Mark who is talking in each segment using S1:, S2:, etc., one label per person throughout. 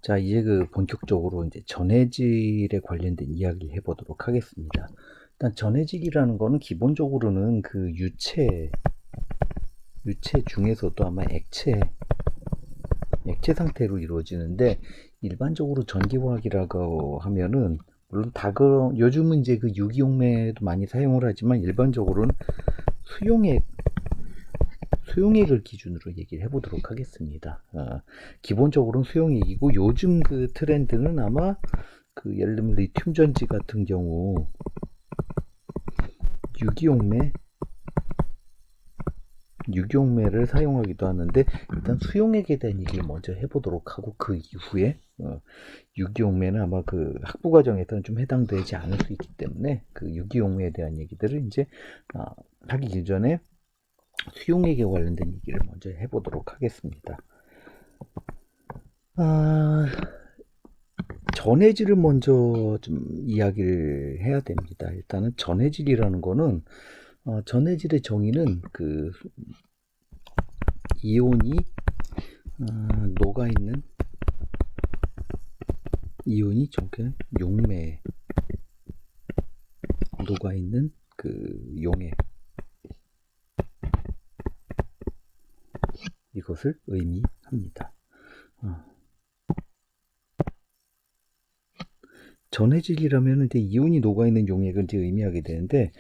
S1: 자, 이제 본격적으로 이제 전해질에 관련된 이야기를 해보도록 하겠습니다. 일단 전해질이라는 거는 기본적으로는 유체 중에서도 아마 액체 상태로 이루어지는데, 일반적으로 전기화학이라고 하면은 물론 요즘은 이제 유기용매도 많이 사용을 하지만 일반적으로는 수용액 수용액을 기준으로 얘기를 해보도록 하겠습니다. 기본적으로는 수용액이고, 요즘 트렌드는 아마 예를 들면 리튬 전지 같은 경우 유기용매 유기용매를 사용하기도 하는데, 일단 수용액에 대한 얘기를 먼저 해보도록 하고, 그 이후에 유기용매는 아마 학부 과정에서는 좀 해당되지 않을 수 있기 때문에 유기용매에 대한 얘기들을 이제 하기 이전에 수용액에 관련된 얘기를 먼저 해보도록 하겠습니다. 전해질을 먼저 좀 이야기를 해야 됩니다. 일단은 전해질이라는 거는 전해질의 정의는 이온이 녹아있는 이온이 용매에 녹아있는 용액, 이것을 의미합니다. 전해질이라면 이제 이온이 녹아있는 용액을 이제 의미하게 되는데,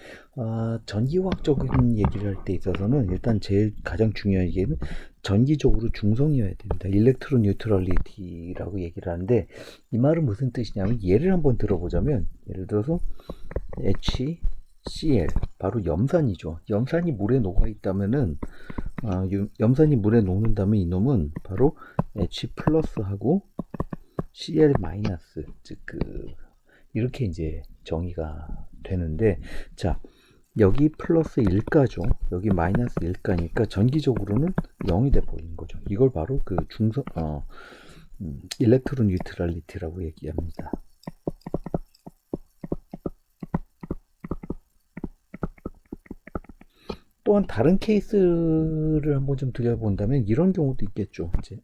S1: 전기화학적인 얘기를 할 때 있어서는 일단 가장 중요한 얘기는 전기적으로 중성이어야 됩니다. 일렉트로 뉴트럴리티라고 얘기를 하는데, 이 말은 무슨 뜻이냐면, 예를 한번 들어보자면, 예를 들어서 HCl, 바로 염산이죠. 염산이 물에 녹아 있다면은, 염산이 물에 녹는다면 이놈은 바로 H 플러스하고 Cl 마이너스, 즉 이렇게 이제 정의가 되는데, 자, 여기 플러스 1가죠. 여기 마이너스 1가니까 전기적으로는 0이 돼 버리는 거죠. 이걸 바로 일렉트로 뉴트럴리티라고 얘기합니다. 또한 다른 케이스를 한번 좀 들여본다면 이런 경우도 있겠죠. 이제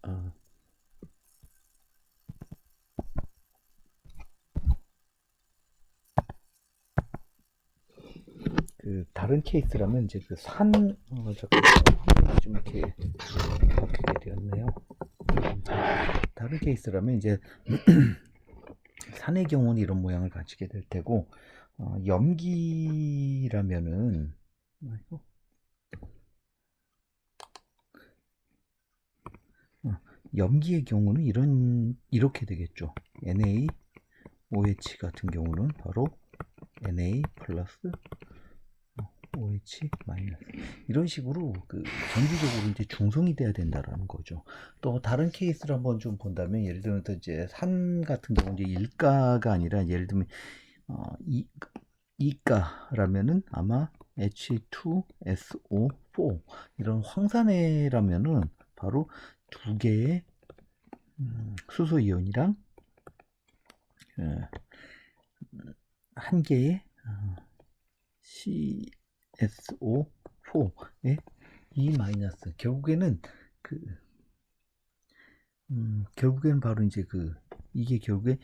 S1: 다른 케이스라면 이제 잠깐 좀 이렇게 바뀌게 되었네요. 다른 케이스라면 이제 산의 경우는 이런 모양을 가지게 될 테고, 염기라면은 염기의 경우는 이렇게 되겠죠. NaOH 같은 경우는 바로 Na 플러스 OH 마이너스, 이런 식으로 전기적으로 이제 중성이 돼야 된다라는 거죠. 또 다른 케이스를 한번 좀 본다면, 예를 들면 이제 산 같은 경우 이제 1가가 아니라, 예를 들면 2가라면은 아마 H2SO4, 이런 황산해라면은 바로 두 개의 수소 이온이랑 한 개의 CSO4의 E 마이너스, 결국에는 바로 이제 이게 결국에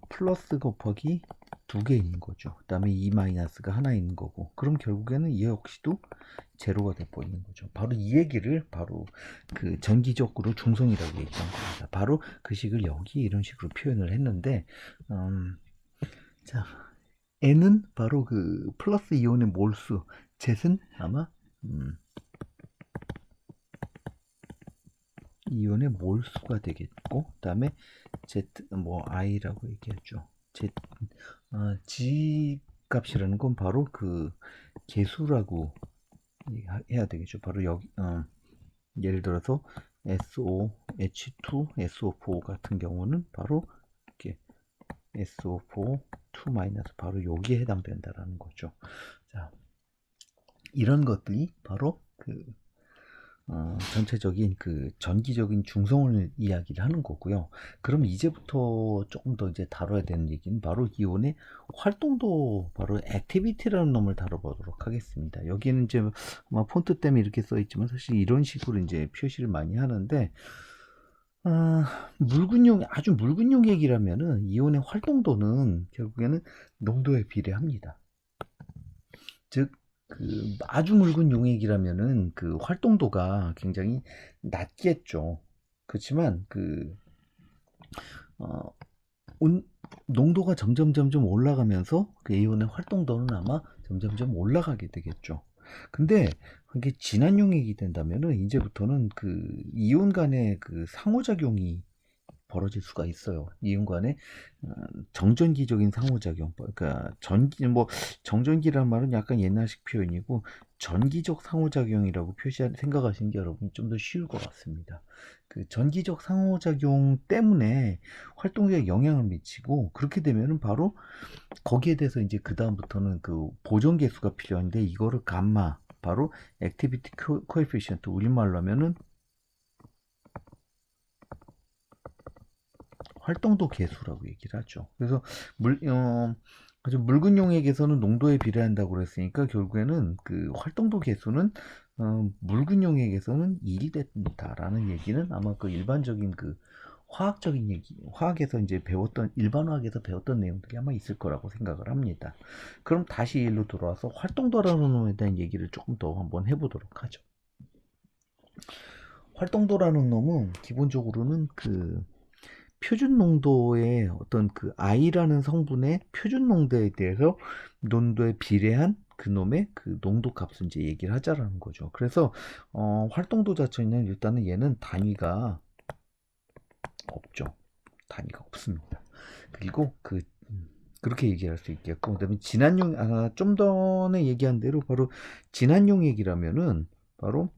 S1: 플러스 곱하기 두 개 있는 거죠. 그 다음에 E 마이너스가 하나 있는 거고, 그럼 결국에는 이 역시도 제로가 돼 버리는 거죠. 바로 이 얘기를 바로 전기적으로 중성이라고 얘기한 겁니다. 바로 그 식을 여기 이런 식으로 표현을 했는데, 자, N은 바로 플러스 이온의 몰수, Z는 아마 이온의 몰수가 되겠고, 그 다음에 Z, I라고 얘기하죠. G 값이라는 건 바로 개수라고 해야 되겠죠. 바로 여기, 예를 들어서 SOH2, SO4 같은 경우는 바로 이렇게 SO4, 2- 바로 여기에 해당된다라는 거죠. 자, 이런 것들이 바로 전체적인 전기적인 중성을 이야기를 하는 거고요. 그럼 이제부터 조금 더 이제 다뤄야 되는 얘기는 바로 이온의 활동도, 바로 액티비티라는 놈을 다뤄보도록 하겠습니다. 여기는 이제 폰트 때문에 이렇게 써 있지만 사실 이런 식으로 이제 표시를 많이 하는데, 아주 묽은 용액이라면은 이온의 활동도는 결국에는 농도에 비례합니다. 즉, 아주 묽은 용액이라면은 그 활동도가 굉장히 낮겠죠. 그렇지만 어, 온, 농도가 점점 올라가면서 그 이온의 활동도는 아마 점점 올라가게 되겠죠. 근데 그게 진한 용액이 된다면은 이제부터는 그 이온 간의 그 상호작용이 벌어질 수가 있어요. 이온 간의 어, 정전기적인 상호작용. 그러니까 정전기란 말은 약간 옛날식 표현이고 전기적 상호작용이라고 생각하시는 게 여러분이 좀 더 쉬울 것 같습니다. 그 전기적 상호작용 때문에 활동에 영향을 미치고 그렇게 되면은 바로 거기에 대해서 이제 그 다음부터는 그 보존 계수가 필요한데 이거를 감마 바로 액티비티 코에피시언트 우리말로 하면은 활동도 계수라고 얘기를 하죠. 그래서 아주 묽은 용액에서는 농도에 비례한다고 그랬으니까 결국에는 그 활동도 계수는 묽은 용액에서는 1이 된다라는 얘기는 아마 그 일반적인 그 화학적인 얘기, 화학에서 이제 일반 화학에서 배웠던 내용들이 아마 있을 거라고 생각을 합니다. 그럼 다시 일로 돌아와서 활동도라는 놈에 대한 얘기를 조금 더 한번 해보도록 하죠. 활동도라는 놈은 기본적으로는 그 표준 농도의 어떤 그 I라는 성분의 표준 농도에 대해서 농도에 비례한 그놈의 그 농도 값을 이제 얘기를 하자라는 거죠. 그래서 활동도 자체는 일단은 얘는 단위가 없죠. 단위가 없습니다. 그리고 그렇게 얘기할 수 있겠고, 그다음에 좀 전에 얘기한 대로 바로 진한용액이라면은 바로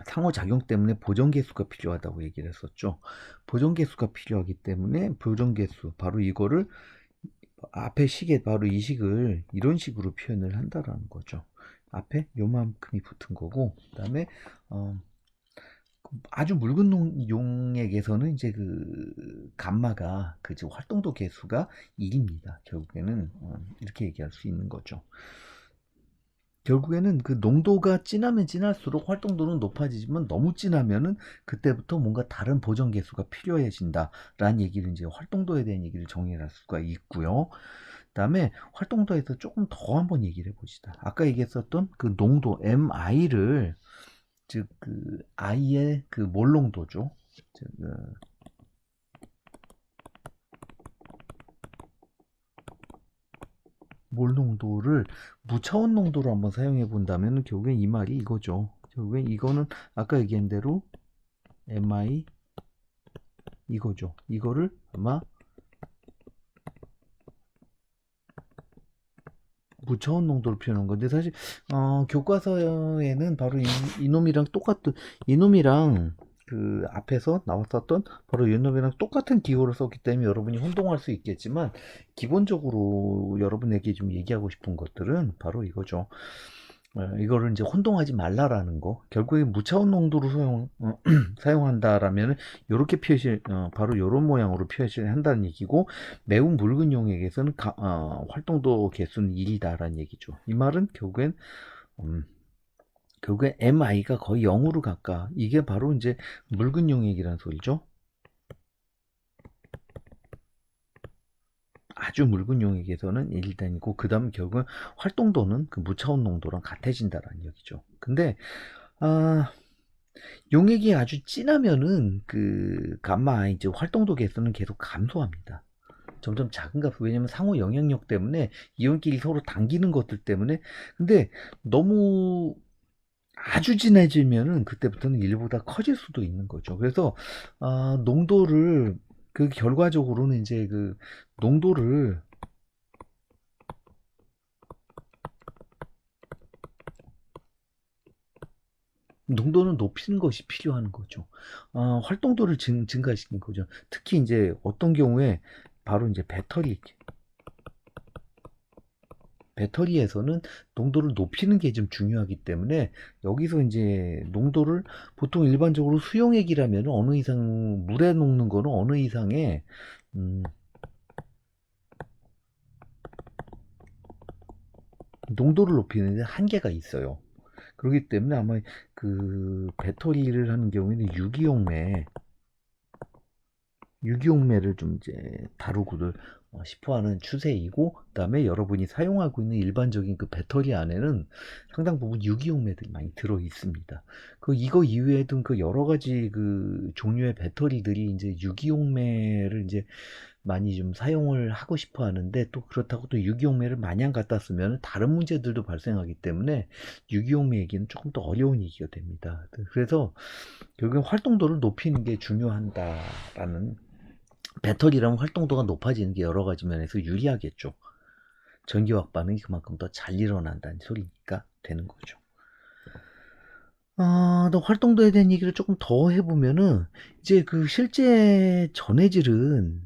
S1: 상호작용 때문에 보존계수가 필요하다고 얘기를 했었죠. 보존계수가 필요하기 때문에 보존계수, 바로 이거를 앞에 식에 바로 이 식을 이런 식으로 표현을 한다라는 거죠. 앞에 요만큼이 붙은 거고, 그 다음에 아주 묽은 용액에서는 이제 그 감마가 그 활동도 계수가 1입니다. 결국에는 이렇게 얘기할 수 있는 거죠. 결국에는 그 농도가 진하면 진할수록 활동도는 높아지지만 너무 진하면은 그때부터 뭔가 다른 보정 계수가 필요해진다라는 얘기를 이제 활동도에 대한 얘기를 정의할 수가 있고요. 그다음에 활동도에서 조금 더 한번 얘기를 해봅시다. 아까 얘기했었던 그 농도 MI를 즉 그 I의 그 몰농도죠. 즉, 몰 농도를 무차원 농도로 한번 사용해 본다면 결국엔 이 말이 이거죠. 결국엔 이거는 아까 얘기한 대로 MI 이거죠. 이거를 아마 무차원 농도로 표현한 건데 사실 교과서에는 바로 이놈이랑 똑같은 이놈이랑 그 앞에서 나왔었던 바로 이놈이랑 똑같은 기호를 썼기 때문에 여러분이 혼동할 수 있겠지만 기본적으로 여러분에게 좀 얘기하고 싶은 것들은 바로 이거죠. 이거를 이제 혼동하지 말라라는 거. 결국에 무차원 농도로 사용한다라면 이렇게 바로 이런 모양으로 표시를 한다는 얘기고 매우 묽은 용액에서는 활동도 개수는 1이다라는 얘기죠. 이 말은 음, 결국엔 MI가 거의 0으로 가까. 이게 바로 이제 묽은 용액이라는 소리죠. 아주 묽은 용액에서는 1단이고 그 다음 결국은 활동도는 그 무차원 농도랑 같아진다라는 얘기죠. 근데 아, 용액이 아주 진하면은 그 감마 이제 활동도 개수는 계속 감소합니다. 점점 작은 값, 왜냐면 상호 영향력 때문에 이온끼리 서로 당기는 것들 때문에. 근데 너무 아주 진해지면은 그때부터는 1보다 커질 수도 있는 거죠. 그래서 농도를 그 결과적으로는 이제 그 농도를 농도는 높이는 것이 필요한 거죠. 활동도를 증가시키는 거죠. 특히 이제 어떤 경우에 바로 이제 배터리에서는 농도를 높이는 게 좀 중요하기 때문에 여기서 이제 농도를 보통 일반적으로 수용액이라면 어느 이상 물에 녹는 거는 어느 이상의 음, 농도를 높이는 데 한계가 있어요. 그렇기 때문에 아마 그 배터리를 하는 경우에는 유기용매 유기용매를 좀 이제 다루고를 싶어하는 추세이고, 그다음에 여러분이 사용하고 있는 일반적인 그 배터리 안에는 상당 부분 유기용매들이 많이 들어 있습니다. 그 이거 이외에도 그 여러 가지 그 종류의 배터리들이 이제 유기용매를 이제 많이 좀 사용을 하고 싶어 하는데, 또 그렇다고 또 유기용매를 마냥 갖다 쓰면 다른 문제들도 발생하기 때문에 유기용매 얘기는 조금 더 어려운 얘기가 됩니다. 그래서 결국 활동도를 높이는 게 중요한다라는, 배터리라면 활동도가 높아지는 게 여러 가지 면에서 유리하겠죠. 전기화학 반응이 그만큼 더 잘 일어난다는 소리니까 되는 거죠. 또 활동도에 대한 얘기를 조금 더 해보면은, 이제 그 실제 전해질에서는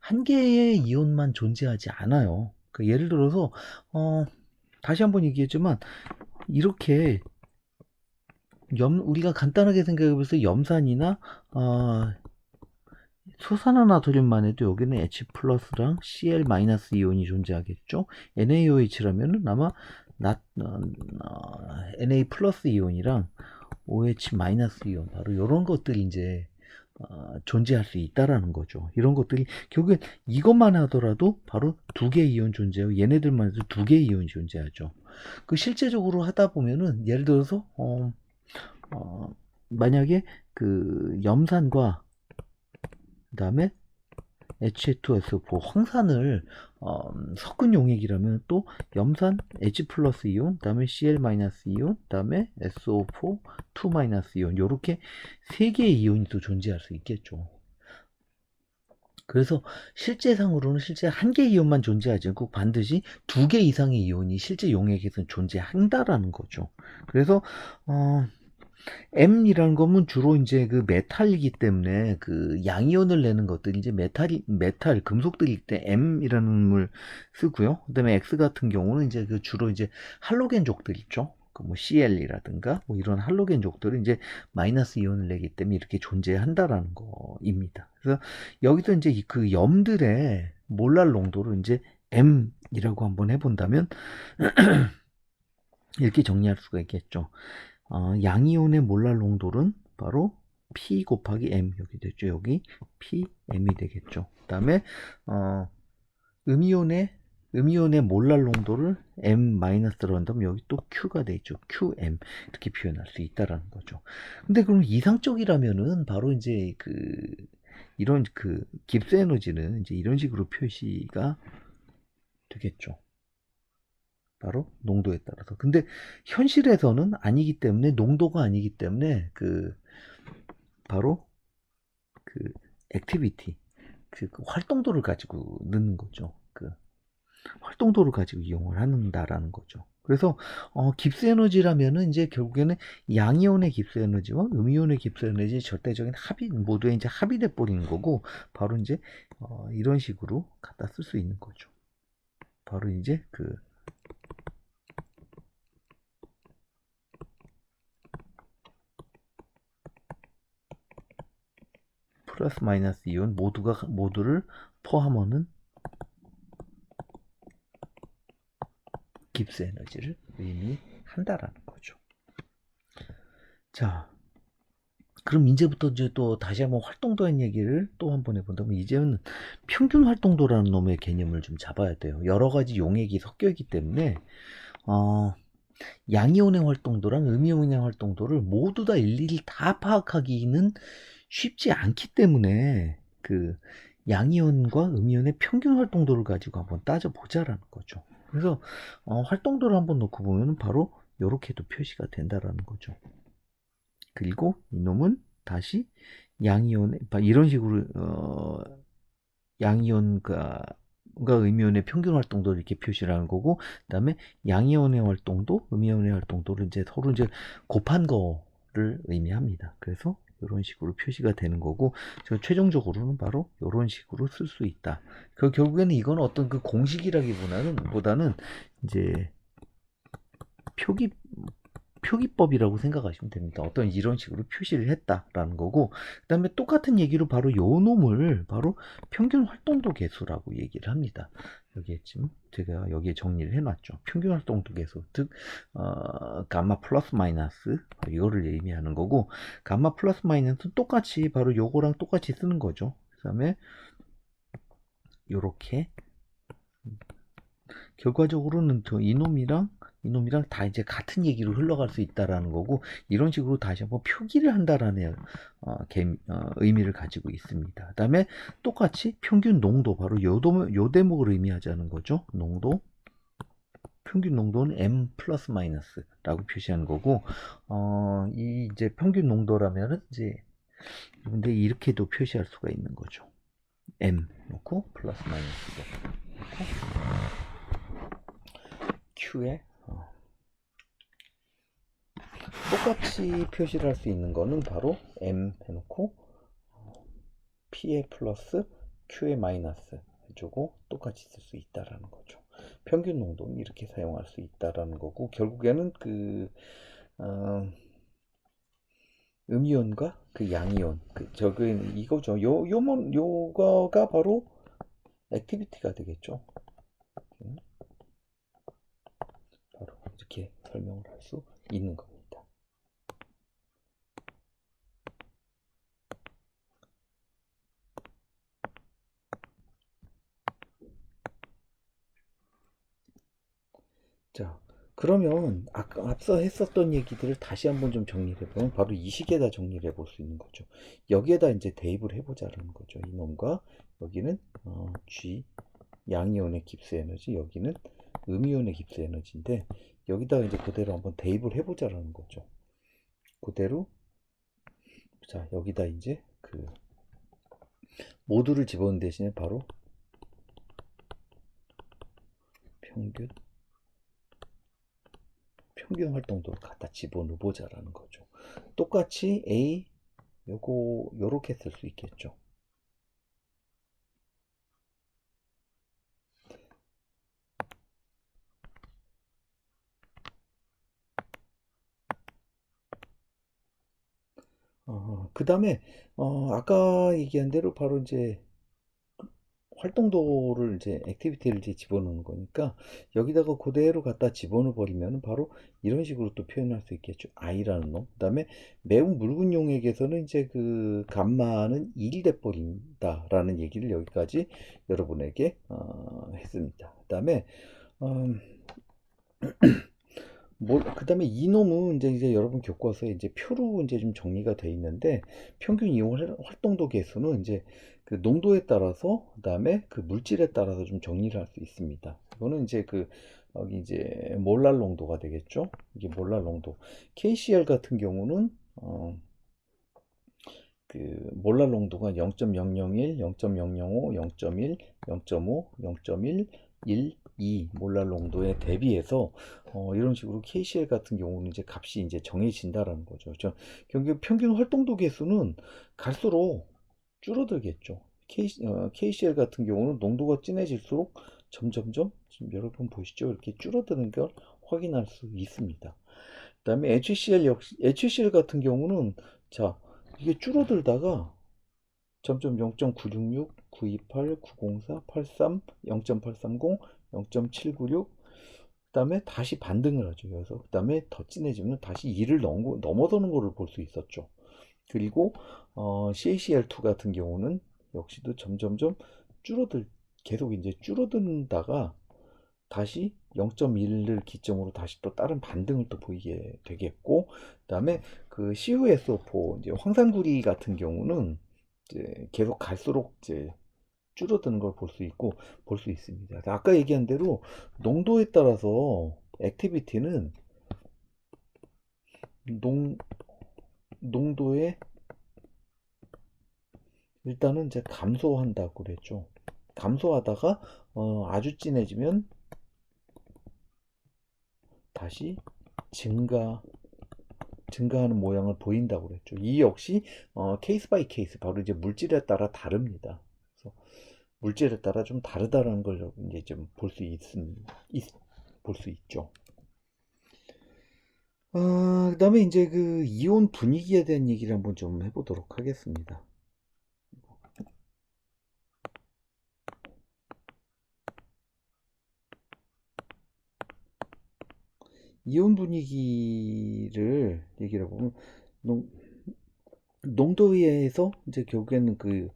S1: 한 개의 이온만 존재하지 않아요. 그 예를 들어서, 다시 한번 얘기했지만, 이렇게 우리가 간단하게 생각해보면서 염산이나, 수산화나트륨만 해도 여기는 H 플러스랑 Cl 마이너스 이온이 존재하겠죠. NaOH라면은 아마 Na 플러스 이온이랑 OH 마이너스 이온, 바로 이런 것들이 이제 존재할 수 있다라는 거죠. 이런 것들이 결국엔 이것만 하더라도 바로 두 개의 이온 존재하고, 얘네들만 해도 두 개의 이온이 존재하죠. 그 실제적으로 하다 보면은 예를 들어서 만약에 그 염산과 그다음에 H2SO4 황산을 섞은 용액이라면, 또 염산 H 플러스 이온, 그다음에 Cl 마이너스 이온, 그다음에 SO4 2 마이너스 이온, 요렇게 세 개의 이온이 또 존재할 수 있겠죠. 그래서 실제상으로는 실제 한 개의 이온만 존재하지 않고 반드시 두 개 이상의 이온이 실제 용액에서 존재한다라는 거죠. 그래서 M이라는 거는 주로 이제 그 메탈이기 때문에, 그 양이온을 내는 것들이 이제 메탈 금속들일 때 M이라는 물 쓰고요. 그다음에 X 같은 경우는 이제 그 주로 이제 할로겐족들 있죠. 그 뭐 Cl이라든가 뭐 이런 할로겐족들은 이제 마이너스 이온을 내기 때문에 이렇게 존재한다라는 거입니다. 그래서 여기서 이제 그 염들의 몰랄 농도를 이제 M이라고 한번 해본다면 이렇게 정리할 수가 있겠죠. 양이온의 몰랄 농도는 바로 P 곱하기 M, 여기 됐죠. 여기 PM이 되겠죠. 그 다음에 음이온의 몰랄 농도를 M-로 한다면 여기 또 Q가 되죠. QM, 이렇게 표현할 수 있다라는 거죠. 근데 그럼 이상적이라면은 바로 이제 이런 깁스 에너지는 이제 이런 식으로 표시가 되겠죠. 바로 농도에 따라서. 근데 현실에서는 아니기 때문에, 농도가 아니기 때문에 바로 액티비티, 활동도를 가지고 넣는 거죠. 활동도를 가지고 이용을 한다라는 거죠. 그래서 깁스 에너지라면은 이제 결국에는 양이온의 깁스 에너지와 음이온의 깁스 에너지의 절대적인 합이 모두에 이제 합의돼 버리는 거고, 바로 이제 이런 식으로 갖다 쓸 수 있는 거죠. 바로 이제 플러스 마이너스 이온 모두를 포함하는 깁스 에너지를 의미한다라는 거죠. 자, 그럼 이제부터 이제 또 다시 한번 활동도의 얘기를 또 한번 해본다면, 이제는 평균 활동도라는 놈의 개념을 좀 잡아야 돼요. 여러 가지 용액이 섞여 있기 때문에 양이온의 활동도랑 음이온의 활동도를 모두 다 일일이 다 파악하기는 쉽지 않기 때문에, 양이온과 음이온의 평균 활동도를 가지고 한번 따져보자라는 거죠. 그래서 활동도를 한번 놓고 보면 바로 이렇게도 표시가 된다라는 거죠. 그리고 이놈은 다시 양이온의, 이런 식으로 양이온과 음이온의 평균 활동도를 이렇게 표시를 하는 거고, 그 다음에 양이온의 활동도, 음이온의 활동도를 이제 서로 이제 곱한 거를 의미합니다. 그래서 이런 식으로 표시가 되는 거고, 최종적으로는 바로 이런 식으로 쓸 수 있다. 결국에는 이건 어떤 공식이라기보다는 이제 표기법이라고 생각하시면 됩니다. 어떤 이런 식으로 표시를 했다라는 거고, 그 다음에 똑같은 얘기로 바로 요 놈을 바로 평균 활동도 계수라고 얘기를 합니다. 여기에 지금 제가 여기에 정리를 해놨죠. 평균 활동도 계수, 즉 감마 플러스 마이너스 이거를 의미하는 거고, 감마 플러스 마이너스는 똑같이 바로 요거랑 똑같이 쓰는 거죠. 그 다음에 요렇게 결과적으로는 이놈이랑 다 이제 같은 얘기로 흘러갈 수 있다라는 거고, 이런 식으로 다시 한번 표기를 한다라는 의미를 가지고 있습니다. 그 다음에 똑같이 평균 농도, 바로 요 대목을 의미하자는 거죠. 농도, 평균 농도는 m 플러스 마이너스라고 표시하는 거고, 이 이제 평균 농도라면은 이제 근데 이렇게도 표시할 수가 있는 거죠. m 놓고 플러스 마이너스 놓고 q에 똑같이 표시를 할 수 있는 거는 바로 m 해놓고 p에 플러스 q에 마이너스 해주고 똑같이 쓸 수 있다라는 거죠. 평균 농도는 이렇게 사용할 수 있다라는 거고, 결국에는 그 음이온과 그 양이온, 이거죠. 요거가 바로 액티비티가 되겠죠. 바로 이렇게 설명을 할 수 있는 겁니다. 자, 그러면 앞서 했었던 얘기들을 다시 한번 좀 정리를 해보면 바로 이 식에다 정리를 해볼 수 있는 거죠. 여기에다 이제 대입을 해보자라는 거죠. 이놈과 여기는 G 양이온의 깁스 에너지, 여기는 음이온의 깁스 에너지인데 여기다가 이제 그대로 한번 대입을 해보자라는 거죠. 그대로 자 여기다 이제 그 모두를 집어넣은 대신에 바로 평균 활동도를 갖다 집어넣어 보자라는 거죠. 똑같이 A 요렇게 쓸 수 있겠죠. 그 다음에 아까 얘기한 대로 바로 이제 활동도를 이제 액티비티를 이제 집어넣는 거니까 여기다가 그대로 갖다 집어넣어 버리면 바로 이런 식으로 또 표현할 수 있겠죠. i라는 놈. 그다음에 매우 묽은 용액에서는 이제 그 감마는 1이 돼 버린다라는 얘기를 여기까지 여러분에게 했습니다. 그다음에 그다음에 이놈은 이제 여러분 교과서에 이제 표로 이제 좀 정리가 돼 있는데, 평균 이온 활동도 계수는 이제 그 농도에 따라서, 그다음에 그 물질에 따라서 좀 정리를 할 수 있습니다. 이거는 이제 여기 이제 몰랄 농도가 되겠죠. 이게 몰랄 농도. KCl 같은 경우는 그 몰랄 농도가 0.001, 0.005, 0.1, 0.5, 0.1, 1, 2 몰랄 농도에 대비해서 이런 식으로 KCl 같은 경우는 이제 값이 이제 정해진다라는 거죠. 결국 평균 활동도 계수는 갈수록 줄어들겠죠. KCl 같은 경우는 농도가 진해질수록 점점점 지금 여러분 보시죠, 이렇게 줄어드는 걸 확인할 수 있습니다. 그다음에 HCl 같은 경우는 자 이게 줄어들다가 점점 0.966, 928, 904, 83, 0.830, 0.796, 그다음에 다시 반등을 하죠. 그래서 그다음에 더 진해지면 다시 2를 넘어서는 것을 볼 수 있었죠. 그리고 CaCl2 같은 경우는 역시도 점점점 계속 이제 줄어든다가 다시 0.1을 기점으로 다시 또 다른 반등을 또 보이게 되겠고, 그다음에 그 CuSO4 이제 황산구리 같은 경우는 이제 계속 갈수록 이제 줄어드는 걸 볼 수 있습니다. 아까 얘기한 대로 농도에 따라서 액티비티는 농도에 일단은 이제 감소한다고 그랬죠. 감소하다가 아주 진해지면 다시 증가하는 모양을 보인다고 그랬죠. 이 역시 케이스 바이 케이스, 바로 이제 물질에 따라 다릅니다. 그래서 물질에 따라 좀 다르다는 걸 이제 좀 볼 수 있죠. 그다음에 이제 그 이온 분위기에 대한 얘기를 한번 좀 해보도록 하겠습니다. 이온 분위기를 얘기를 해보면 농, 농도에 의해서 이제 결국에는 그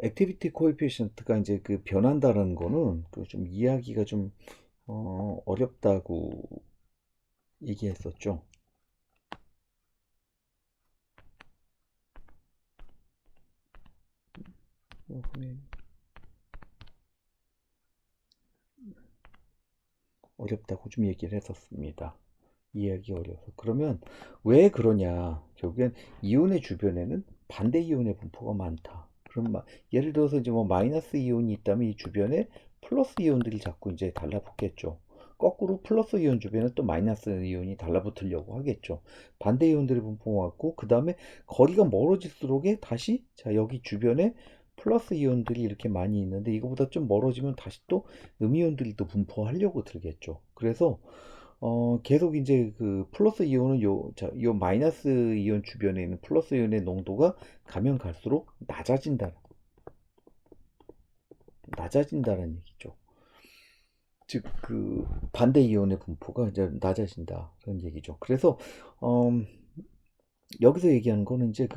S1: 액티비티 코에피션트가 이제 그 변한다는 거는 그 좀 이해하기가 좀 어렵다고 얘기했었죠. 어렵다고 좀 얘기를 했었습니다. 이해하기 어려워서. 그러면 왜 그러냐? 결국엔 이온의 주변에는 반대 이온의 분포가 많다. 그럼 예를 들어서 이제 뭐 마이너스 이온이 있다면 이 주변에 플러스 이온들이 자꾸 이제 달라붙겠죠. 거꾸로 플러스 이온 주변에 또 마이너스 이온이 달라붙으려고 하겠죠. 반대 이온들의 분포가 많고 그 다음에 거리가 멀어질수록 다시 자 여기 주변에 플러스 이온들이 이렇게 많이 있는데 이거보다 좀 멀어지면 다시 또 음이온들이 또 분포하려고 들겠죠. 그래서 계속 이제 그 플러스 이온은 요 마이너스 이온 주변에 있는 플러스 이온의 농도가 가면 갈수록 낮아진다는 얘기죠. 즉, 그 반대 이온의 분포가 이제 낮아진다. 그런 얘기죠. 그래서, 음, 여기서 얘기하는 거는 이제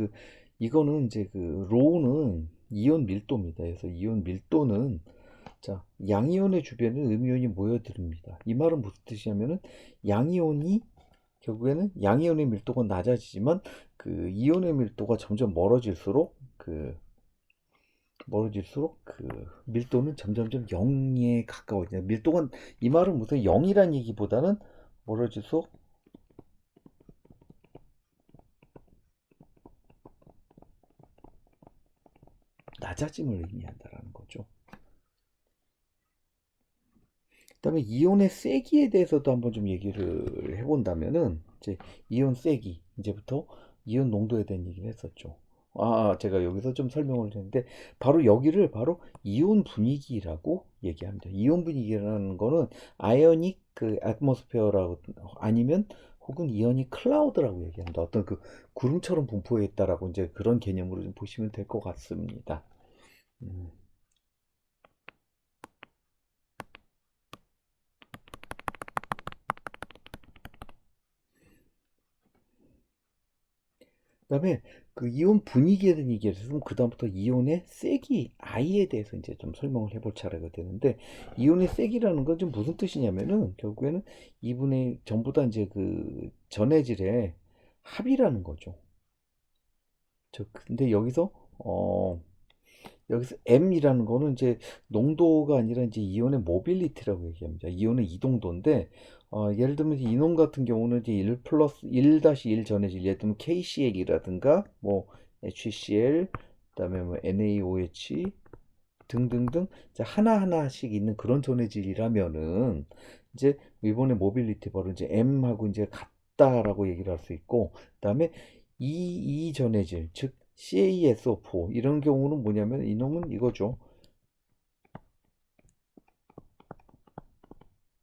S1: 이거는 이제 로우는 이온 밀도입니다. 그래서 이온 밀도는 자, 양이온의 주변에 음이온이 모여듭니다. 이 말은 무슨 뜻이냐면은 양이온이 결국에는 양이온의 밀도가 낮아지지만 그 이온의 밀도가 점점 멀어질수록 그 밀도는 점점점 0에 가까워져요. 밀도가 이 말은 무슨 0이란 얘기보다는 멀어질수록 낮아짐을 의미한다라는 거죠. 그다음에 이온의 세기에 대해서도 한번 좀 얘기를 해본다면은 이제 이온 세기 이제부터 이온 농도에 대한 얘기를 했었죠. 제가 여기서 좀 설명을 했는데 바로 여기를 바로 이온 분위기라고 얘기합니다. 이온 분위기라는 거는 아이오닉 그 애트모스페어라고 아니면 혹은 이오닉 클라우드라고 얘기합니다. 어떤 그 구름처럼 분포해 있다라고 이제 그런 개념으로 좀 보시면 될 것 같습니다. 음. 그다음에 그 이온 분위기에 대한 얘기를 했으면 그다음부터 이온의 세기 I에 대해서 이제 좀 설명을 해볼 차례가 되는데 이온의 세기라는 건 좀 무슨 뜻이냐면은 결국에는 이분의 전부 다 이제 그 전해질의 합이라는 거죠. 근데 여기서 M이라는 거는 이제 농도가 아니라 이제 이온의 모빌리티라고 얘기합니다. 이온의 이동도인데 예를 들면 이논 같은 경우는 이제 1 플러스 1-1 전해질 예를 들면 KCl이라든가 뭐 HCl 그다음에 뭐 NaOH 등등등 하나하나씩 있는 그런 전해질이라면은 이제 이번에 모빌리티 바로 이제 M하고 이제 같다라고 얘기를 할 수 있고 그다음에 이 전해질 즉 CaSO4 이런 경우는 뭐냐면 이놈은 이거죠.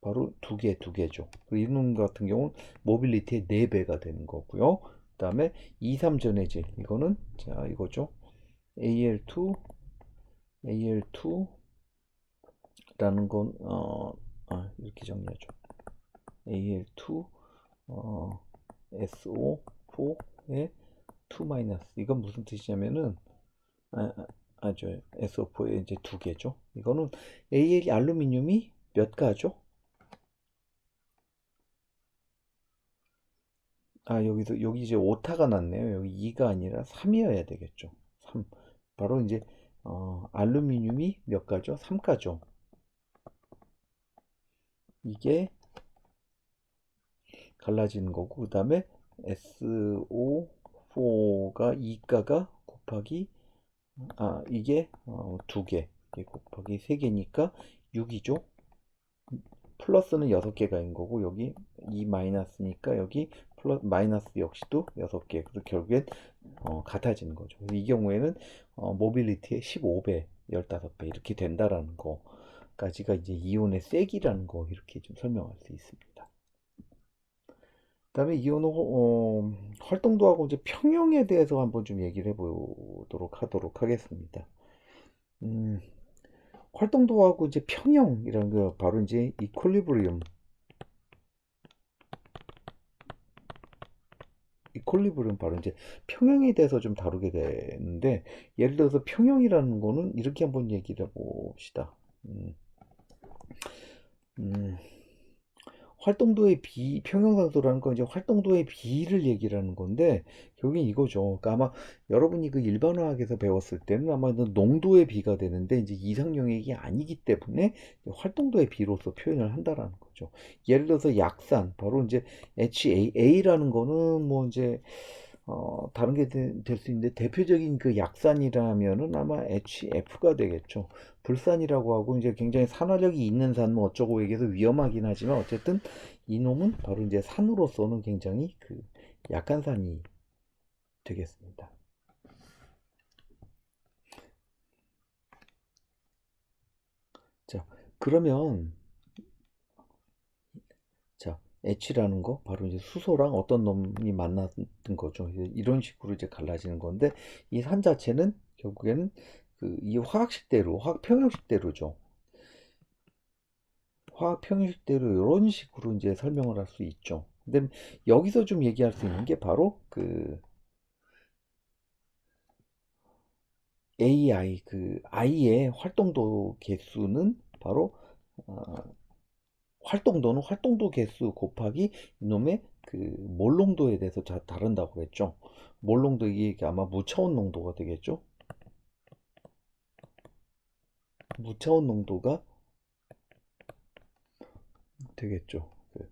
S1: 바로 두 개죠. 이놈 같은 경우는 모빌리티의 4배가 되는 거고요. 그다음에 2, 3 전해질 이거는 자 이거죠. Al2 Al2라는 건 이렇게 정리하죠. Al2 SO4에 2 마이너스 이건 무슨 뜻이냐면은 아, 저 SO4에 이제 두 개죠. 이거는 Al 알루미늄이 몇 가죠? 여기 이제 오타가 났네요. 여기 2가 아니라 3이어야 되겠죠. 3. 바로 이제 알루미늄이 몇 가죠? 3가죠. 이게 갈라지는 거고 그다음에 SO4가 2가가 곱하기 이게 두 개. 이게 곱하기 3개니까 6이죠. 플러스는 6개가 있는 거고 여기 2 마이너스니까 여기 플러스 마이너스 역시도 6개. 그래서 결국엔 같아지는 거죠. 이 경우에는 모빌리티의 15배, 15배 이렇게 된다라는 거까지가 이제 이온의 세기라는 거 이렇게 좀 설명할 수 있습니다. 그다음에 이온 활동도하고 이제 평형에 대해서 한번 좀 얘기를 해보도록 하도록 하겠습니다. 음, 활동도하고 이제 평형이라는 거 바로 이제 이퀄리브리움 바로 이제 평형에 대해서 좀 다루게 되는데, 예를 들어서 평형이라는 거는 이렇게 한번 얘기를 해봅시다. 음, 음, 활동도의 비, 평형상도라는 건 이제 활동도의 비를 얘기를 하는 건데, 결국엔 이거죠. 그러니까 아마 여러분이 그 일반화학에서 배웠을 때는 아마 그 농도의 비가 되는데, 이제 이상용액이 아니기 때문에 활동도의 비로서 표현을 한다라는 거죠. 예를 들어서 약산, 바로 이제 HAA라는 거는 뭐 이제 다른 게 될 수 있는데, 대표적인 그 약산이라면은 아마 HF가 되겠죠. 불산이라고 하고 이제 굉장히 산화력이 있는 산 뭐 어쩌고 얘기해서 위험하긴 하지만, 어쨌든 이놈은 바로 이제 산으로서는 굉장히 그 약한 산이 되겠습니다. 자, 그러면 자, H라는 거 바로 이제 수소랑 어떤 놈이 만났던 거죠. 이런 식으로 이제 갈라지는 건데, 이 산 자체는 결국에는 그 이 화학식대로, 화학 평형식대로죠. 화학 평형식대로 이런 식으로 이제 설명을 할 수 있죠. 근데 여기서 좀 얘기할 수 있는 게 바로 그 AI, 그 I의 활동도 개수는 바로 어, 활동도는 활동도 개수 곱하기 이놈의 그 몰농도에 대해서 다른다고 그랬죠. 몰농도 이게 아마 무차원 농도가 되겠죠. 무차원 농도가 되겠죠. 그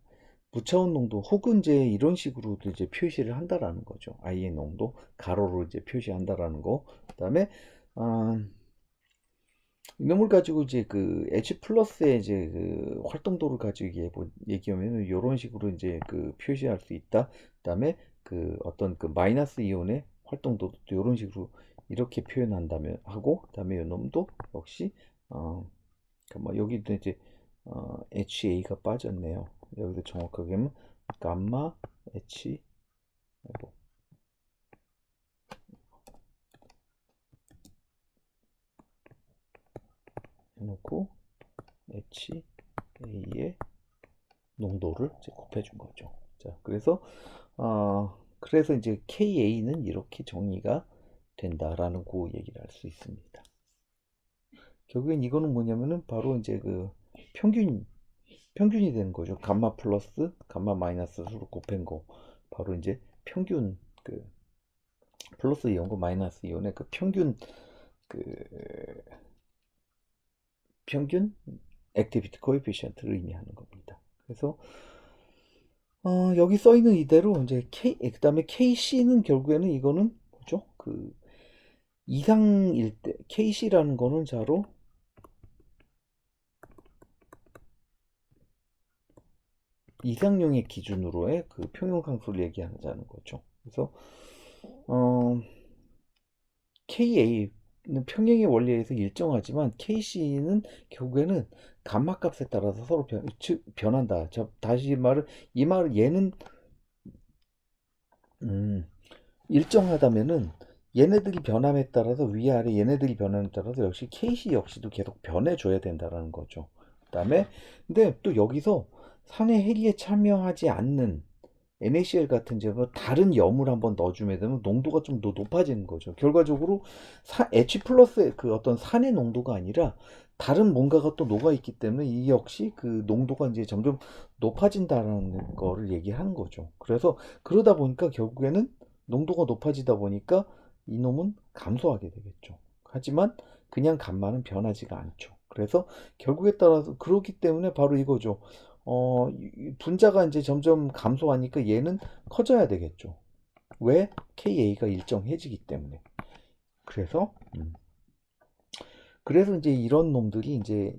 S1: 무차원 농도 혹은 이제 이런 식으로도 이제 표시를 한다라는 거죠. I의 농도 가로로 이제 표시한다라는 거. 그다음에 어, 이놈을 가지고 이제 그 H 플러스의 이제 그 활동도를 가지고 얘기하면 이런 식으로 이제 그 표시할 수 있다. 그다음에 그 어떤 그 마이너스 이온의 활동도도 이런 식으로 이렇게 표현한다면 하고, 그다음에 이놈도 역시 뭐 여기도 이제 HA가 빠졌네요. 여기서 정확하게 하면 감마 H 해놓고 HA의 농도를 이제 곱해준 거죠. 자, 그래서 이제 KA는 이렇게 정의가 된다라는 그 얘기를 할 수 있습니다. 결국엔 이거는 뭐냐면은 바로 이제 그 평균이 되는 거죠. 감마 플러스 감마 마이너스 수로 곱한 거, 바로 이제 평균, 그 플러스 이온과 마이너스 이온의 그 그 평균 액티비티 코에피션트를 의미하는 겁니다. 그래서 여기 써 있는 이대로 이제 그다음에 KC는 결국에는 이거는 뭐죠? 그 이상일 때 KC라는 거는 자로 이상용의 기준으로의 그 평형상수를 얘기하자는 거죠. 그래서 어, KA는 평행의 원리에 의해서 일정하지만 KC는 결국에는 감마값에 따라서 서로 변한다. 다시 이 말을 얘는 음, 일정하다면은 얘네들이 변함에 따라서 위아래 얘네들이 변함에 따라서 역시 KC 역시도 계속 변해줘야 된다라는 거죠. 그다음에 근데 또 여기서 산의 해리에 참여하지 않는 NaCl 같은 제뭐 다른 염을 한번 넣어주게 되면 농도가 좀 더 높아지는 거죠. 결과적으로 H 플러스의 그 어떤 산의 농도가 아니라 다른 뭔가가 또 녹아 있기 때문에 이 역시 그 농도가 이제 점점 높아진다는 거를 얘기하는 거죠. 그래서 그러다 보니까 결국에는 농도가 높아지다 보니까 이놈은 감소하게 되겠죠. 하지만 그냥 감마는 변하지가 않죠. 그래서 결국에 따라서 그렇기 때문에 바로 이거죠. 분자가 이제 점점 감소하니까 얘는 커져야 되겠죠. 왜? KA가 일정해지기 때문에. 그래서 이제 이런 놈들이 이제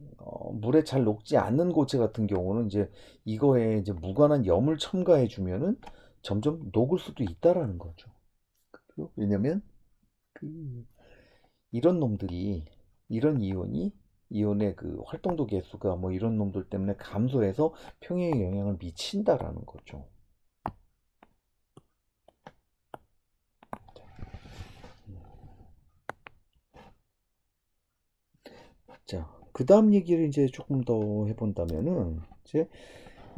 S1: 물에 잘 녹지 않는 고체 같은 경우는 이제 이거에 이제 무관한 염을 첨가해 주면은 점점 녹을 수도 있다라는 거죠. 왜냐면 그 이런 놈들이 이런 이온의 그 활동도 개수가 뭐 이런 놈들 때문에 감소해서 평형에 영향을 미친다라는 거죠. 자, 그 다음 얘기를 이제 조금 더 해본다면은,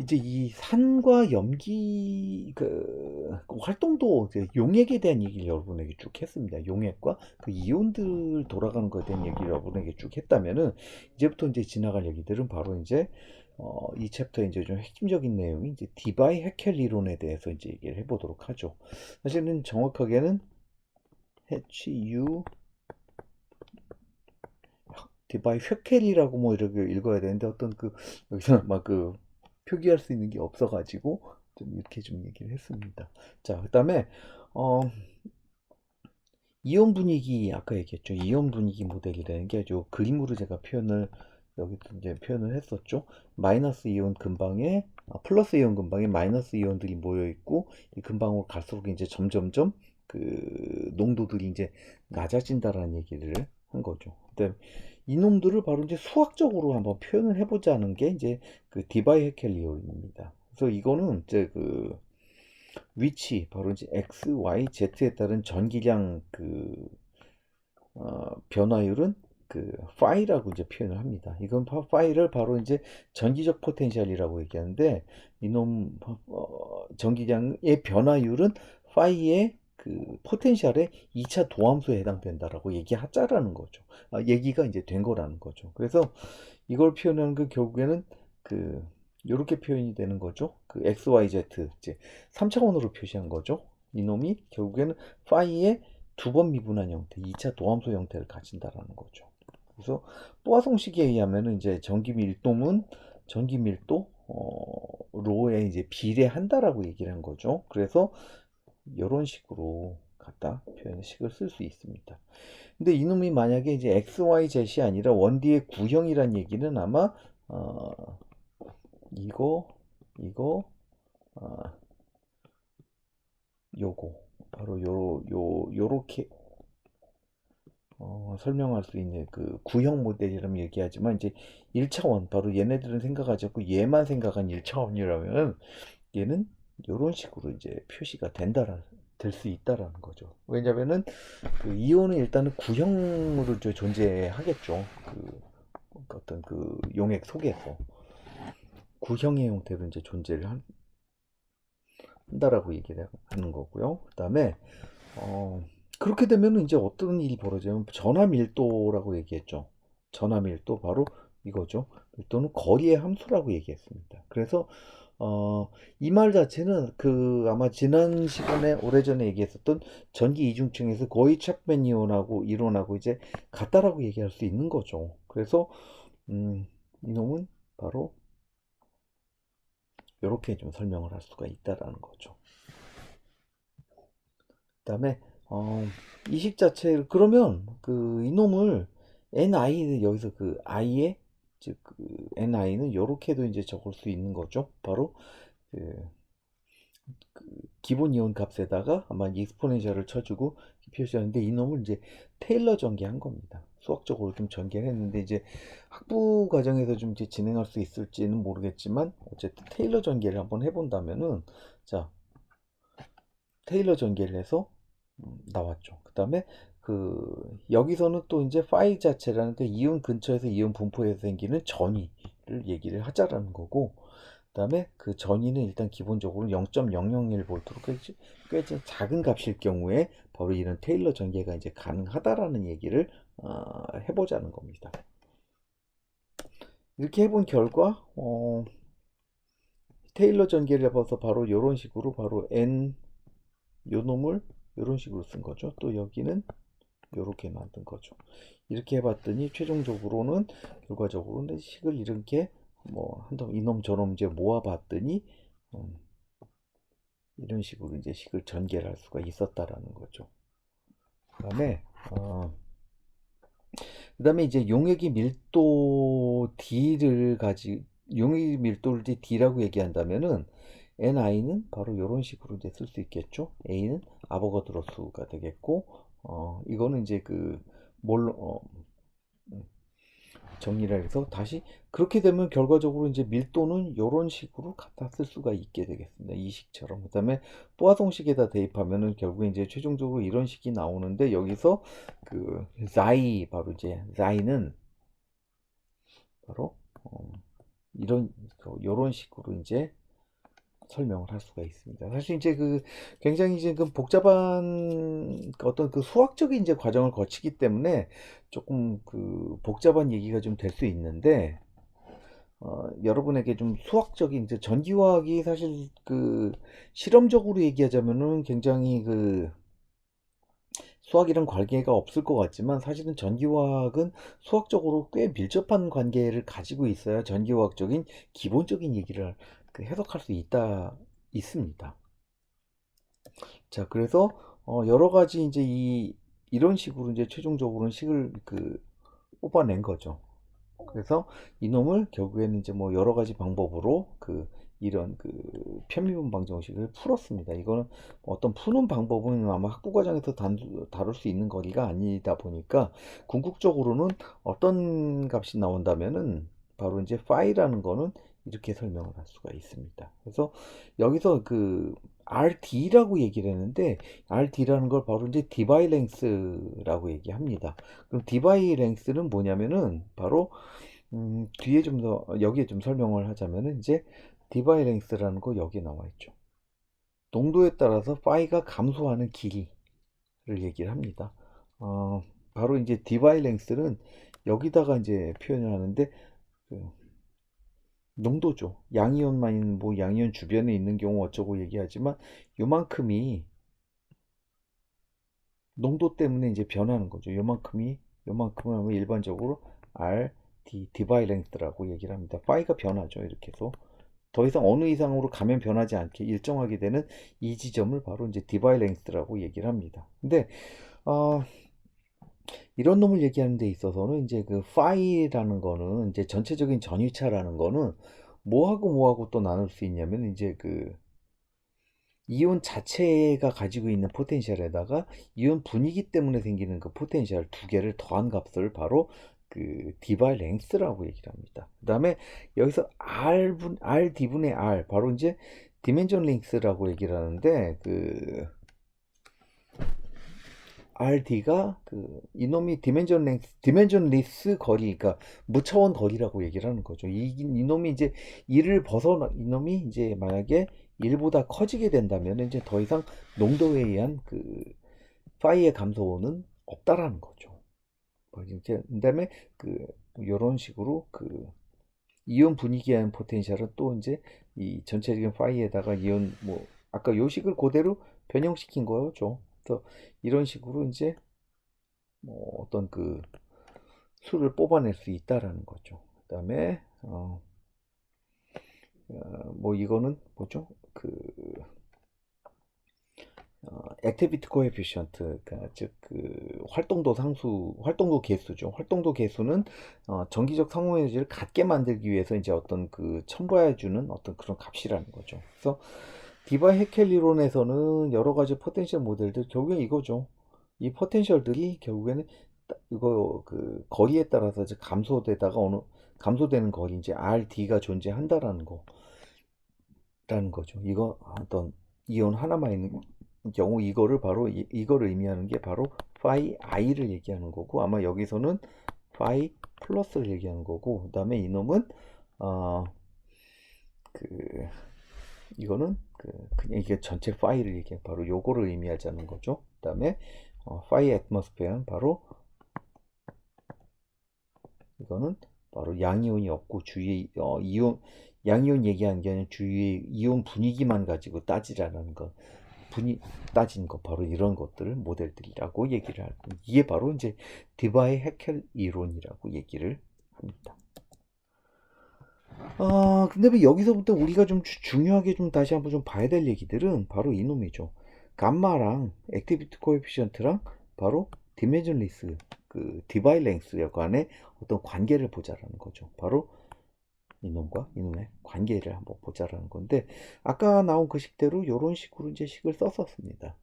S1: 이제 이 산과 염기 그 활동도 이제 용액에 대한 얘기를 여러분에게 쭉 했습니다. 용액과 그 이온들 돌아가는 것에 대한 얘기를 여러분에게 쭉 했다면은 이제부터 이제 지나갈 얘기들은 바로 이제 이 챕터의 이제 좀 핵심적인 내용이 이제 디바이 헤켈 이론에 대해서 이제 얘기를 해보도록 하죠. 사실은 정확하게는 HU 디바이 헤켈이라고 뭐 이렇게 읽어야 되는데 어떤 그 여기서 막 그 표기할 수 있는 게 없어가지고 좀 이렇게 좀 얘기를 했습니다. 자, 그다음에 어, 이온 분위기 아까 얘기했죠. 이온 분위기 모델이라는 게 아주 그림으로 제가 표현을 여기도 이제 표현을 했었죠. 마이너스 이온 근방에 플러스 이온 근방에 마이너스 이온들이 모여 있고 이 근방으로 갈수록 이제 점점점 그 농도들이 이제 낮아진다라는 얘기를 한 거죠. 근데 이놈들을 바로 이제 수학적으로 한번 표현을 해보자는 게 이제 그 디바이 헤켈 이론입니다. 그래서 이거는 이제 그 위치 바로 이제 x, y, z에 따른 전기량 변화율은 그 파이라고 이제 표현을 합니다. 이건 파이를 바로 이제 전기적 포텐셜이라고 얘기하는데 이놈 전기량의 변화율은 파이의 그 포텐셜의 2차 도함수에 해당된다라고 얘기하자라는 거죠. 얘기가 이제 된 거라는 거죠. 그래서 이걸 표현하는 그 결국에는 그 이렇게 표현이 되는 거죠. 그 x, y, z 이제 3차원으로 표시한 거죠. 이놈이 결국에는 파이의 두 번 미분한 형태, 2차 도함수 형태를 가진다라는 거죠. 그래서 포아송식에 의하면은 이제 전기 밀도 로에 이제 비례한다라고 얘기를 한 거죠. 그래서 이런 식으로 갖다 표현식을 쓸 수 있습니다. 근데 이놈이 만약에 이제 x, y, z이 아니라 원디의 구형이란 얘기는 아마 이거 어, 요거 바로 요렇게 설명할 수 있는 그 구형 모델이라면 얘기하지만 이제 1차원 바로 얘네들은 생각하지 않고 얘만 생각한 1차원이라면 얘는 이런 식으로 이제 표시가 될 수 있다라는 거죠. 왜냐면은 그 이온은 일단은 구형으로 존재하겠죠. 그 어떤 그 용액 속에서 구형의 형태로 이제 존재를 한다라고 얘기를 하는 거고요. 그다음에 어, 그렇게 되면 이제 어떤 일이 벌어지냐면 전화 밀도라고 얘기했죠. 전화 밀도 바로 이거죠. 밀도는 거리의 함수라고 얘기했습니다. 그래서 이 말 자체는 그 아마 지난 시간에 오래전에 얘기했었던 전기 이중층에서 거의 챕맨 이론하고 이제 같다라고 얘기할 수 있는 거죠. 그래서 이놈은 바로 이렇게 좀 설명을 할 수가 있다라는 거죠. 그다음에 이식 자체를 그러면 그 이놈을 ni는 여기서 그 i의 즉 그 ni는 이렇게도 이제 적을 수 있는 거죠. 바로 그, 그 기본 이온 값에다가 아마 익스포넨셜을 쳐주고 표시하는데 이놈을 이제 테일러 전개한 겁니다. 수학적으로 좀 전개를 했는데 이제 학부 과정에서 좀 이제 진행할 수 있을지는 모르겠지만 어쨌든 테일러 전개를 한번 해본다면은 자 테일러 전개를 해서 나왔죠. 그 다음에 여기서는 또 이제 파이 자체라는 그 이온 근처에서 이온 분포에서 생기는 전위를 얘기를 하자라는 거고, 그 다음에 그 전위는 일단 기본적으로 0.001V로 꽤 작은 값일 경우에 바로 이런 테일러 전개가 이제 가능하다라는 얘기를 해보자는 겁니다. 이렇게 해본 결과 테일러 전개를 해봐서 바로 이런 식으로 바로 n 요 놈을 이런 식으로 쓴 거죠. 또 여기는 이렇게 만든 거죠. 이렇게 해봤더니 최종적으로는 결과적으로는 식을 이렇게 뭐 한동 이놈 저놈 이제 모아봤더니 이런 식으로 이제 식을 전개를 할 수가 있었다라는 거죠. 그다음에 이제 용액의 밀도 D를 용액의 밀도를 이제 D라고 얘기한다면은 ni는 바로 이런 식으로 이제 쓸 수 있겠죠. a는 아보가드로 수가 되겠고 이거는 이제 그 뭘로 정리를 해서 다시 그렇게 되면 결과적으로 이제 밀도는 이런 식으로 갖다 쓸 수가 있게 되겠습니다. 이 식처럼. 그다음에 포화송식에다 대입하면은 결국에 이제 최종적으로 이런 식이 나오는데 여기서 그 바로 이제 자이는 바로 이런 식으로 이제 설명을 할 수가 있습니다. 사실 이제 굉장히 이제 복잡한 어떤 수학적인 이제 과정을 거치기 때문에 조금 복잡한 얘기가 좀 될 수 있는데, 여러분에게 좀 수학적인 이제 전기화학이 사실 실험적으로 얘기하자면은 굉장히 수학이랑 관계가 없을 것 같지만, 사실은 전기화학은 수학적으로 꽤 밀접한 관계를 가지고 있어야 전기화학적인 기본적인 얘기를 해석할 수 있습니다. 자, 그래서 여러 가지 이제 이런 식으로 이제 최종적으로는 식을 뽑아낸 거죠. 그래서 이놈을 결국에는 이제 뭐 여러 가지 방법으로 이런 편미분 방정식을 풀었습니다. 이거는 어떤 푸는 방법은 아마 학부 과정에서 다룰 수 있는 거리가 아니다 보니까, 궁극적으로는 어떤 값이 나온다면은 바로 이제 파이라는 거는 이렇게 설명을 할 수가 있습니다. 그래서 여기서 RD라고 얘기를 했는데, RD라는 걸 바로 이제 디바이 랭스라고 얘기합니다. 그럼 디바이 랭스는 뭐냐면은 바로 뒤에 좀 더 여기에 좀 설명을 하자면은 이제 디바이 랭스라는 거 여기에 나와 있죠. 농도에 따라서 파이가 감소하는 길이를 얘기를 합니다. 바로 이제 디바이 랭스는 여기다가 이제 표현을 하는데, 그 농도죠. 양이온만 있는 뭐 양이온 주변에 있는 경우 어쩌고 얘기하지만, 요만큼이 농도 때문에 이제 변하는 거죠. 요만큼을 하면 일반적으로 디바이 랭스라고 얘기를 합니다. 파이가 변하죠. 이렇게 해서 더 이상 어느 이상으로 가면 변하지 않게 일정하게 되는 이 지점을 바로 이제 디바이 랭스라고 얘기를 합니다. 근데 어, 이런 놈을 얘기하는 데 있어서는 이제 파이라는 거는 이제 전체적인 전위차라는 거는 뭐하고 또 나눌 수 있냐면, 이제 이온 자체가 가지고 있는 포텐셜에다가 이온 분위기 때문에 생기는 포텐셜 두 개를 더한 값을 바로 디바이 랭스라고 얘기를 합니다. 그 다음에 여기서 RD분의 R, 바로 이제 디멘전 랭스라고 얘기를 하는데, RD가 이놈이 디멘전리스 거리, 그러니까 무차원 거리라고 얘기를 하는 거죠. 이놈이 이제 이놈이 이제 만약에 1보다 커지게 된다면 이제 더 이상 농도에 의한 파이의 감소는 없다라는 거죠. 뭐 이제 그다음에 이런 식으로 이온 분위기에 의한 포텐셜은 또 이제 이 전체적인 파이에다가 이온 뭐 아까 요식을 그대로 변형시킨 거죠. 그래서 이런 식으로 이제 뭐 어떤 수를 뽑아낼 수 있다라는 거죠. 그다음에 뭐 이거는 뭐죠? 액티비티 코에피션트, 즉 활동도 개수죠. 활동도 개수는 정기적 상호 에너지를 갖게 만들기 위해서 이제 어떤 첨부해주는 어떤 그런 값이라는 거죠. 그래서 디바이 헤켈 이론에서는 여러 가지 포텐셜 모델들 결국엔 이거죠. 이 포텐셜들이 결국에는 이거 거리에 따라서 이제 감소되는 거리, 이제 RD가 존재한다라는 거죠. 이거 어떤 이온 하나만 있는 경우 이거를 의미하는 게 바로 파이 i를 얘기하는 거고, 아마 여기서는 파이 플러스를 얘기하는 거고, 그다음에 이놈은 어, 그 이거는 그냥 이게 전체 파이를 얘기해 바로 요거를 의미하자는 거죠. 그다음에 파이 애트모스페어는 바로 이거는 바로 양이온이 없고 주위에 양이온 얘기하는 게 아니라 주위에 이온 분위기만 가지고 따지라는 거. 따진 거, 바로 이런 것들을 모델들이라고 얘기를 하고, 이게 바로 이제 디바이 헤켈 이론이라고 얘기를 합니다. 근데 왜 여기서부터 우리가 좀 중요하게 좀 다시 한번 좀 봐야 될 얘기들은 바로 이놈이죠. 감마랑 액티비티 코에피션트랑 바로 디멘전리스 디바이 랭스 간의 어떤 관계를 보자라는 거죠. 바로 이놈과 이놈의 관계를 한번 보자라는 건데, 아까 나온 그 식대로 이런 식으로 이제 식을 썼었습니다.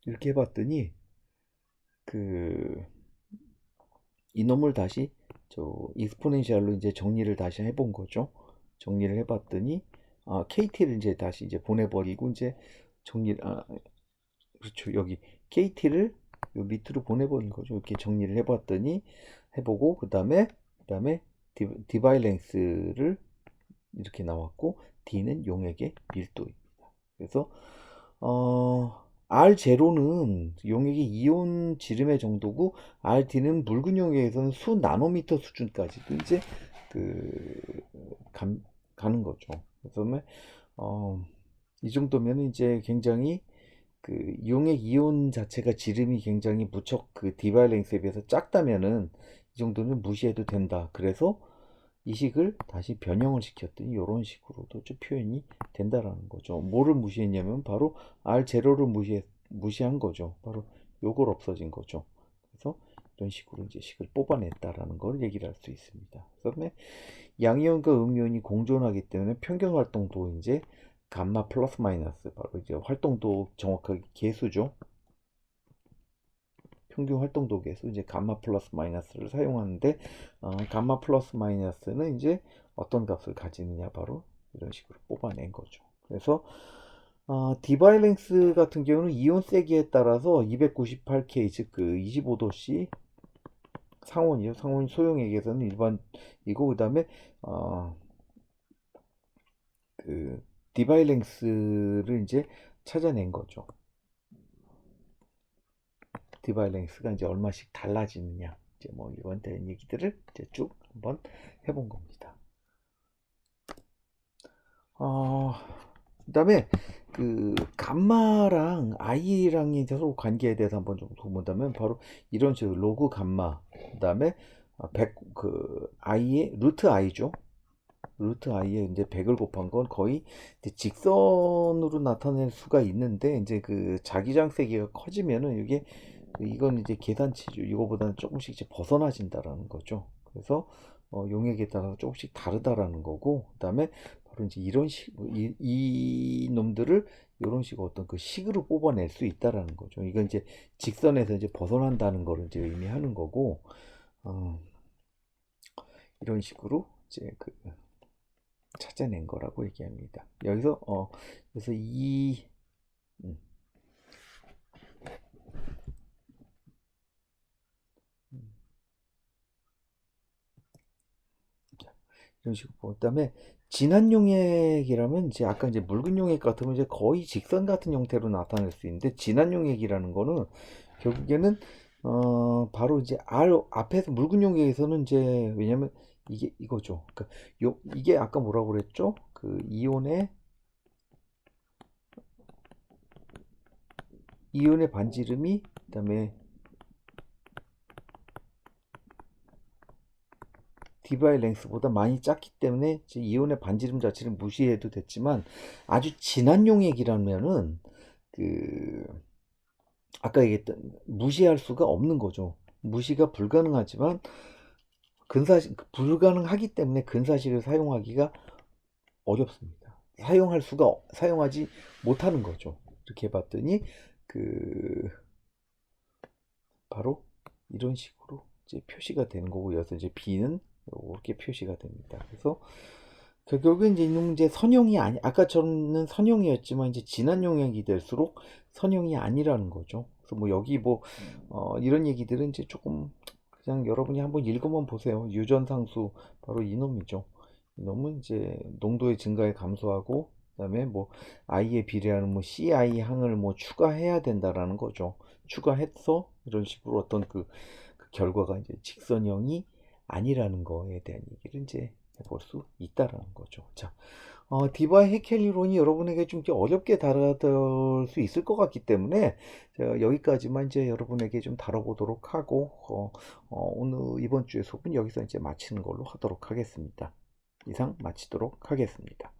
S1: 이렇게 해봤더니 이놈을 다시 익스포넨셜로 이제 정리를 다시 해본 거죠. 정리를 해봤더니 KT를 이제 다시 이제 보내버리고 이제 그렇죠. 여기 KT를 요 밑으로 보내버린 거죠. 이렇게 정리를 해봤더니 해보고 그다음에 디바이 랭스를 이렇게 나왔고 D는 용액의 밀도입니다. 그래서 R0는 용액의 이온 지름의 정도고 RD는 묽은 용액에서는 수 나노미터 수준까지도 이제 가는 거죠. 그래서 이 정도면 이제 굉장히 용액 이온 자체가 지름이 굉장히 무척 디바이랭스에 비해서 작다면은 이 정도는 무시해도 된다. 그래서 이 식을 다시 변형을 시켰더니 이런 식으로도 좀 표현이 된다라는 거죠. 뭐를 무시했냐면 바로 R0를 무시한 거죠. 바로 요걸 없어진 거죠. 그래서 이런 식으로 이제 식을 뽑아냈다라는 걸 얘기를 할 수 있습니다. 그다음에 양이온과 음이온이 공존하기 때문에 평균 활동도 이제 감마 플러스 마이너스 바로 이제 활동도 정확하게 계수죠. 평균 활동도 계수 이제 감마 플러스 마이너스를 사용하는데 감마 플러스 마이너스는 이제 어떤 값을 가지느냐 바로 이런 식으로 뽑아낸 거죠. 그래서 디바이랭스 같은 경우는 이온 세기에 따라서 298K 즉 25도씨 상온이요. 상온 소용액에서는 일반이고 그다음에 디바이랭스를 이제 찾아낸 거죠. 디바이랭스가 이제 얼마씩 달라지느냐 이제 뭐 이런 된 얘기들을 이제 쭉 한번 해본 겁니다. 그다음에 감마랑 i랑의 서로 관계에 대해서 한번 좀 본다면 바로 이런 식으로 로그 감마 그다음에 100 i의 루트 i죠. 루트 i에 이제 100을 곱한 건 거의 직선으로 나타낼 수가 있는데 이제 자기장 세기가 커지면은 이건 이제 계산치죠. 이거보다는 조금씩 이제 벗어나진다라는 거죠. 그래서 용액에 따라서 조금씩 다르다라는 거고 그다음에 바로 이제 이런 이 놈들을 이런 식으로 어떤 식으로 뽑아낼 수 있다라는 거죠. 이건 이제 직선에서 이제 벗어난다는 거를 이제 의미하는 거고 이런 식으로 이제 찾아낸 거라고 얘기합니다. 여기서 그래서 이런 식으로 보고 그다음에 진한 용액이라면 이제 아까 이제 묽은 용액 같으면 이제 거의 직선 같은 형태로 나타낼 수 있는데 진한 용액이라는 거는 결국에는 바로 이제 R 앞에서 묽은 용액에서는 이제 왜냐면 이게 이거죠. 그러니까 이게 아까 뭐라고 그랬죠? 이온의 반지름이 그다음에 디바이 랭스보다 많이 작기 때문에 이온의 반지름 자체를 무시해도 됐지만 아주 진한 용액이라면은 아까 얘기했던 무시할 수가 없는 거죠. 무시가 불가능하지만 불가능하기 때문에 근사식을 사용하기가 어렵습니다. 사용하지 못하는 거죠. 이렇게 봤더니 바로 이런 식으로 이제 표시가 되는 거고 여기서 이제 B는 이렇게 표시가 됩니다. 그래서 결국엔 이제 이놈은 이제 선형이 아까 저는 선형이었지만 이제 진한 용액이 될수록 선형이 아니라는 거죠. 그래서 뭐 여기 이런 얘기들은 이제 조금 그냥 여러분이 한번 읽어만 보세요. 유전상수 바로 이놈이죠. 이놈은 이제 농도의 증가에 감소하고 그다음에 뭐 i에 비례하는 뭐 CI 항을 뭐 추가해야 된다라는 거죠. 추가해서 이런 식으로 어떤 그 결과가 이제 직선형이 아니라는 거에 대한 얘기를 이제 해볼 수 있다라는 거죠. 자, 디바의 해켈리론이 여러분에게 좀 어렵게 다뤄들 수 있을 것 같기 때문에 제가 여기까지만 이제 여러분에게 좀 다뤄보도록 하고 오늘 이번 주의 수업은 여기서 이제 마치는 걸로 하도록 하겠습니다. 이상 마치도록 하겠습니다.